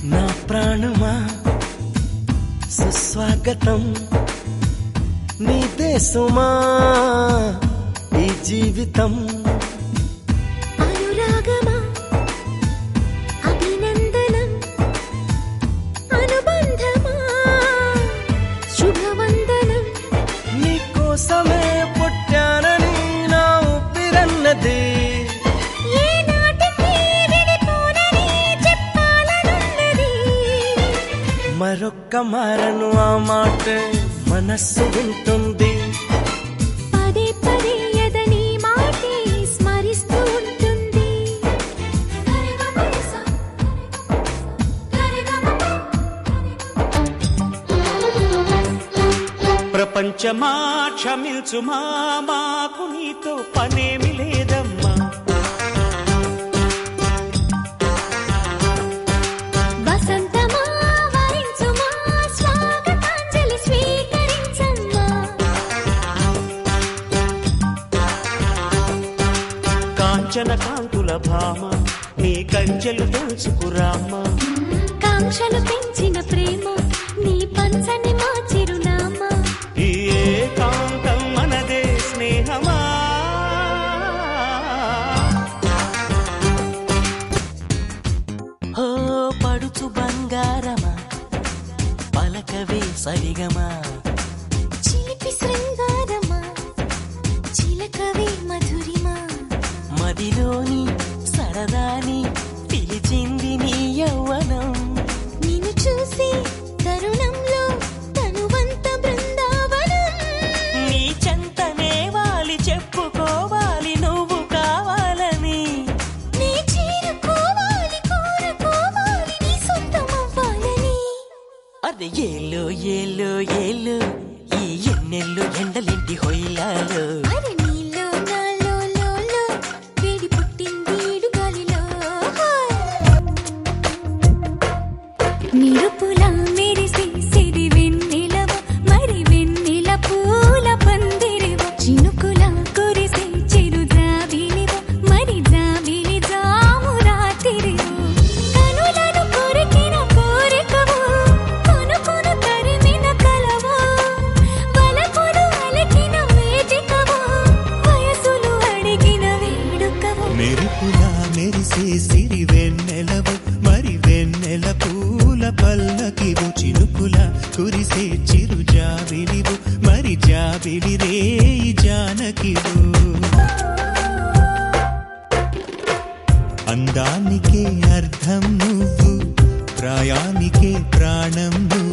నా ప్రాణమా సుస్వాగతం నీ దేశమా ఈ జీవితం అనురాగమా అభినందనం అనుబంధమా శుభవందనం నీ కోసమే పుట్టానని నా ఊపిరన్నది మరొక్క మారను ఆ మాట మనస్సు వింటుంది పదే పదే ఎదని మాటే స్మరిస్తూ ఉంటుంది ప్రపంచమా క్షమించుమా మాకు నీతో పనేమి లేదమ్మా కాంచన కాంతుల భామ నీ కంచెలు తెలుసుకురామ్మా కాంక్షలు పెంచిన ప్రేమ నీ పంచని మా చిరునామా ఈ ఏకాంతం మనదే స్నేహమా ఓ పడుచు బంగారమా పలకవే సరిగమా చిలిపి శృంగారమా చిలకవే మధురిమా మదిలోని సరదాని పిలిచింది నీ యవ్వనం నిన్ను చూసి తరుణంలో తనువంత బృందావనం నీ చెంతనే వాలి చెప్పుకోవాలి నువ్వు కావాలని నీ చేరుకోవాలి కోరుకోవాలి నీ సొంతమవ్వాలని అదే ఏలో ఏలో ఏలో ఈ ఎన్నెల్లు ఎండలింటి హొయ్యాలో అరే నీలో నాలో లోలో వేడి పుట్టింది ఇడుగాలిలో నిరుపులా మెరిసి సిరి వెన్నెలవ మరి వెన్నెల పూల పందిరివ చినుకులా కురిసి చిరు జాబిలివ మరి జాబిలి జాము రాత్రివ కనులను కొరికిన కోరికవు కొనుకొను తరిమిన కలవు బలపును అలికిన వేదికవు వయసులు అడిగిన వేడుకవు మెరుపులా మెరిసే సిరి వెన్నెలవు మరి వెన్నెల పూల పల్లకివు చినుకులా కురిసే చిరు జాబిలివు మరి జాబిలి రేయి జానకివు అందానికే అర్థం నువ్వు ప్రాయానికే ప్రాణం నువ్వు